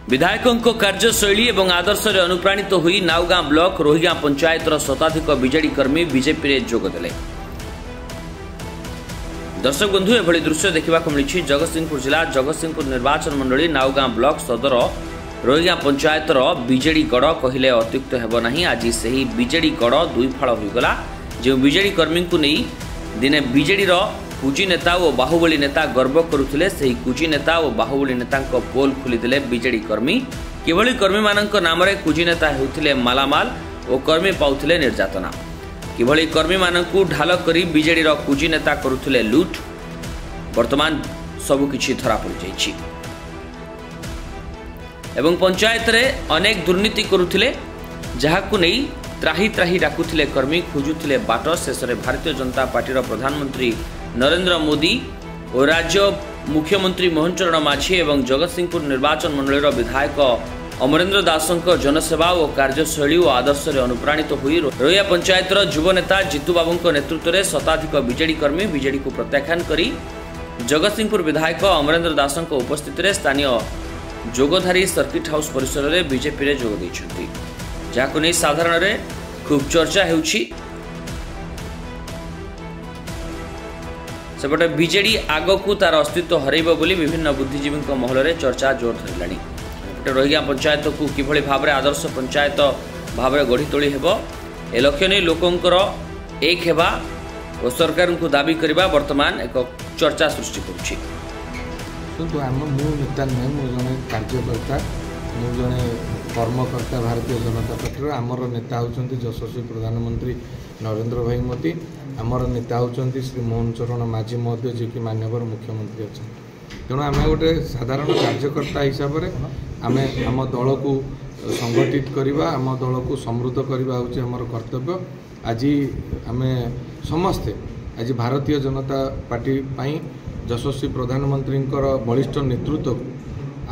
विधायकों कार्यशैली और आदर्श अनुप्राणित होई नाउगां ब्लॉक रोहिगां पंचायतर शताधिक बीजेडी कर्मी बीजेपी रे जोगदेले। दर्शक बंधु एभली दृश्य देखा मिली जगतसिंहपुर जिला जगतसिंहपुर निर्वाचन मंडली नाउगां ब्लॉक सदर रोहिगां पंचायतर बीजेडी गढ़ कहले अत्युक्त हेब नाही। आज सही बीजेडी गढ़ दुई फाड़ होईगला। जो बीजेडी कर्मी को नहीं दिने बीजेडी कुजी नेता और बाहुबली नेता गर्व करुथिले सही कुजी नेता और बाहुबली नेता पोल खोलीदेले बीजेडी कर्मी। किभली कर्मी मानक नाम रे कुजी नेता हेउथिले मालामाल और कर्मी पाउथिले निर्यातना। किभली कर्मी मानकु ढाल करी बीजेडी कुजी नेता करुथिले लूट। वर्तमान सबु किछि धरा पड़ि जाइछि एवं पंचायत रे अनेक दुर्नीति करुथिले जहाकु नै त्राही त्राही डाकुथिले कर्मी खोजुथिले बाट। शेष में भारतीय जनता पार्टी प्रधानमंत्री नरेंद्र मोदी और राज्य मुख्यमंत्री मोहन चरण माझी एवं जगतसिंहपुर निर्वाचन मंडल विधायक अमरेंद्र दासों जनसेवा और कार्यशैली और आदर्श अनुप्राणित होई रोहिया पंचायतर युव नेता जितू बाबू नेतृत्व में शताधिक बीजेडी कर्मी बीजेडी को प्रत्याख्यान करी जगतसिंहपुर विधायक अमरेंद्र दासों उपस्थित में स्थानीय जोगधारी सर्किट हाउस परिसर में बीजेपी रे जोग दैछन्ति। जाको नै साधारण रे खूब चर्चा हेउछि। सेपटे बीजेडी आगकू तार अस्तित्व हरैब बोली विभिन्न बुद्धिजीवी महल में चर्चा जोर धरलानी। रोहिगां पंचायत को किभली भाव आदर्श पंचायत भाव गढ़ी तोली हेब ए लक्ष्य नहीं लोकंकर एक हेबा और सरकार को दाबी करबा वर्तमान एक चर्चा सृष्टि करुछि। किंतु आम मु नेता नहीं मु जने कार्यकर्ता मु जने कर्मकर्ता भारतीय जनता पार्टी आमर नेता होउछन्ति यशस्वी प्रधानमंत्री नरेंद्र भाई मोदी। आमर नेता होउछन्ति श्री मोहन चरण माझी महोदय जी कि माननीय मुख्यमंत्री अच्छा। तेणु आम गोटे साधारण कार्यकर्ता हिसाब से आम आम दल को संगठित करवा आम दल को समृद्ध करवा होउछि हमर कर्तव्य। आज आम समस्ते आज भारतीय जनता पार्टी पाई यशस्वी प्रधानमंत्री बलिष्ठ नेतृत्व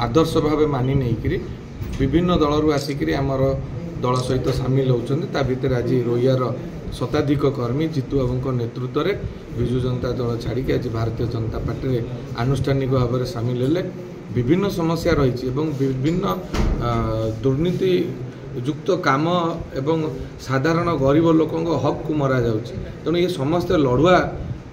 आदर्श भाव मानि नहीं विभिन्न दलरू आसिक आमर दल सहित सामिल होउछन्ति। ता भितर आज रोहियार शताधिक कर्मी जितू बाबू नेतृत्व में विजु जनता दल छाड़ी आज भारतीय जनता पार्टी आनुष्ठानिक भाव में सामिल हेले। विभिन्न समस्या रही विभिन्न दुर्नीति युक्त काम एवं साधारण गरीब लोकों हक को मरा जाउछि। तेणु ये समस्ते लड़ुआ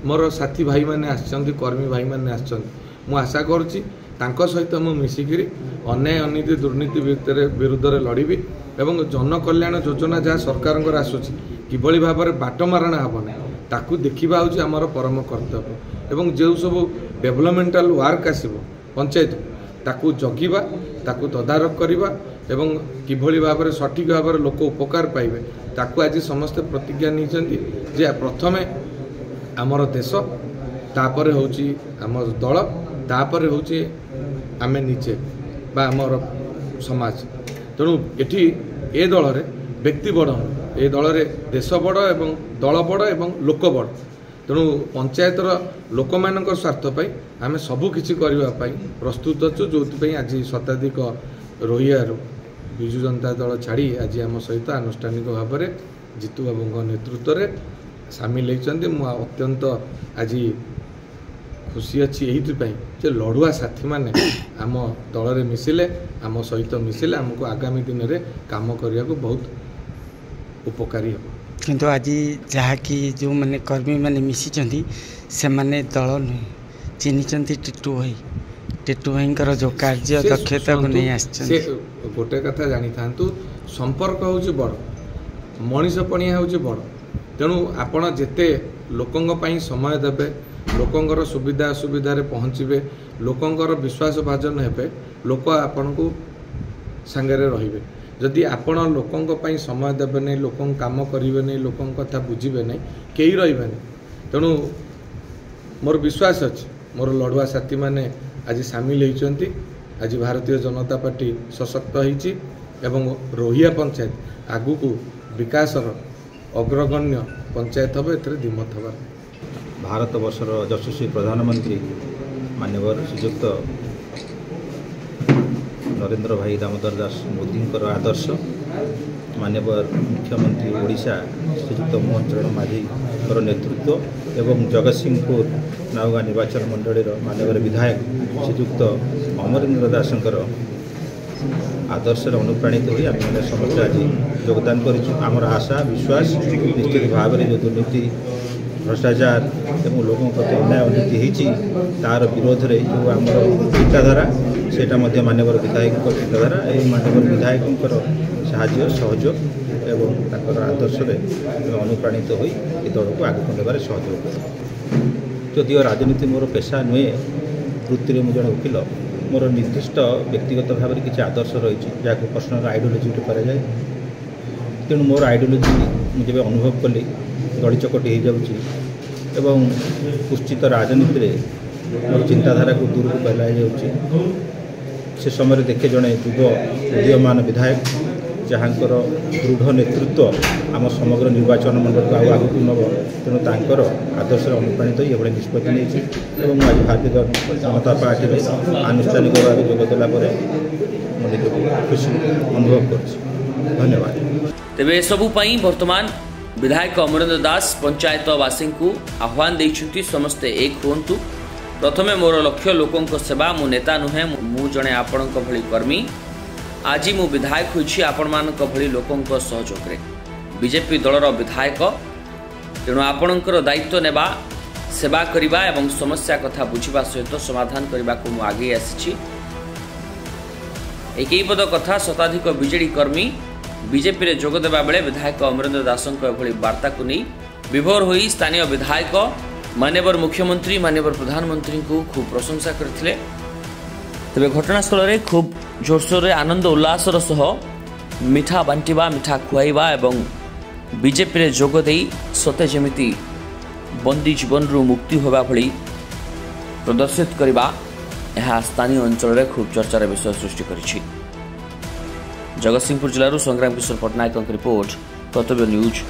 मोर साथी भाई मैंने आछन्ति कर्मी भाई मैंने आछन्ति। मु आशा करुच्ची तांको सहित मु मिसिकिरी अन्याय अनीति दुर्नीति विरुद्ध लड़बी एवं जनकल्याण योजना जहाँ सरकार आसूची किभली भाव में बाटमारणा हेबना ताकू देखा हूँ आमर परम कर्तव्य एवं जो सब डेवलपमेंटाल वर्क आसब पंचायत ताकू जगिबा ताकू तदारख करवा एवं किभली भाव में सठिक भाव में लोक उपकार पाइबे ताकू आज समस्ते प्रतिज्ञा नहीं जे प्रथमे आमर देश तापर होची आम दल तापर होची आमे निजे बा आमर समाज। तेणु एठी ए दल रे व्यक्ति बड़ ए दल रे देश बड़ एवं दल बड़ एवं लोक बड़। तेणु पंचायतर लोक मानक स्वार्थ पाई आमे सबु किछि करबा पाई प्रस्तुत अछु। जोथि आज शताधिक रोहियार विजु जनता दल छाड़ी आज आम सहित आनुष्ठानिक भाव में जितू बाबू नेतृत्व में सामिल होती। मु अत्यंत आज खुशी अच्छी ये लड़ुआ साथी मैंने आम दल में मिसिले आम सहित मिसिले आमको आगामी दिन में काम करने को बहुत उपकारी हो। किंतु आज जहाँकि जो मैंने कर्मी मैंने मिशिचंती से माने दल नुहे चिन्हिचंती टिटू भाई जो कार्य दक्षता को नहीं आछे। गोटे कथा जानी था संपर्क हूँ बड़ मनीष पणिया हूँ बड़। तेणु आपण जेते लोकंग पई समय देबे लोकंगर सुविधा असुविधा रे पहुँचे लोकंगर विश्वास भाजन हेबे लोक आपण को संगे रहिबे। जदि आपण लोकंग पई समय देबे नहीं लोकंग काम करिवे नहीं लोकंग कथा बुझिबे नहीं केही रहिबे नहीं। तेणु मोर विश्वास अछि मोर लड़ुआ साथी माने आज सामिल होइचंती। आज भारतीय जनता पार्टी सशक्त होइची एवं रोहिया पंचायत आगु को विकासर अग्रगण्य पंचायत हम ए दिमत हबार। भारत वर्षर यशस्वी प्रधानमंत्री माननीय श्रीयुक्त नरेंद्र भाई दामोदर दास मोदी आदर्श माननीय मुख्यमंत्री ओडिशा श्रीयुक्त मोहन चरण माझी नेतृत्व एवं जगतसिंहपुर नाउगां निर्वाचन मंडल माननीय विधायक श्रीयुक्त अमरेंद्र दासंकर आदर्श अनुप्राणित हो आम मैंने समस्त आज योगदान कर आशा विश्वास निश्चित भाव में जो दुर्नीति भ्रष्टाचार एवं लोगों प्रति अन्याय अनीति होती तार विरोध में जो आम चिंताधारा सेटा माननीय विधायक चिंताधारा और माननीय विधायक साहाय्य सहयोग एवं ताकर आदर्श अनुप्राणित हो दल को आगे नेबार सहयोग जदिव राजनीति मोर पेशा नुहे वृत्ति में मुझे वकिल मोर निर्दिष्ट व्यक्तिगत भाव में किसी आदर्श रही जहाँ पर्सनल आइडियोलोजी कराए तेणु मोर आइडियोलोजी मुझे अनुभव कली दड़ी चकटी हो जाऊँ पुष्टित राजनीति में मोर चिंताधारा को दूर को फैलाई से समय देखे जड़े युव उदीयमान विधायक जहाँ दृढ़ नेतृत्व आम समग्र निर्वाचन मंडल को आगक नब तेणु तांकर आदर्श अनुप्राणित ये निष्पत्ति नहीं आज भारतीय जनता पार्टी में आनुष्ठानिक भाव जोगदेला खुशी अनुभव कर धन्यवाद। तेरे सबू वर्तमान विधायक अमरेंद्र दास पंचायतवासी को आह्वान देइछुंती समस्ते एक हुंतु प्रथमे मोर लक्ष्य लोकों सेवा मु नेता नुहे मु जड़े आपण भली कर्मी आज मु विधायक होइछि आपण मानक भली लोकों सहयोग रे बीजेपी दलर विधायक तेणु आपणकर दायित्व नेबा सेवा करिबा एवं समस्या कथा बुझिबा सहित समाधान करबा को मु आगे आसीछि। एकई पद कथा शताधिक बीजेडी कर्मी बीजेपी रे जोग देबा बेले विधायक अमरेंद्र दासंक एभली वार्ता को नहीं विभोर होई स्थानीय विधायक माननीय मुख्यमंत्री माननीय प्रधानमंत्री को खूब प्रशंसा करथिले। तेबे घटनास्थल रे खूब जोरसोर रे आनंद उल्लासर सह मिठा बांटिबा मिठा खुआइबा एवं बीजेपी रे जोग देई सते जेमिति बंदी जीवन रु मुक्ति होबा भली प्रदर्शित करबा यह स्थानीय अंचल रे खूब चर्चार विषय सृष्टि करिछि। जगतसिंहपुर जिल्लारू संग्राम किशोर पटनायक रिपोर्ट कर्तव्य न्यूज।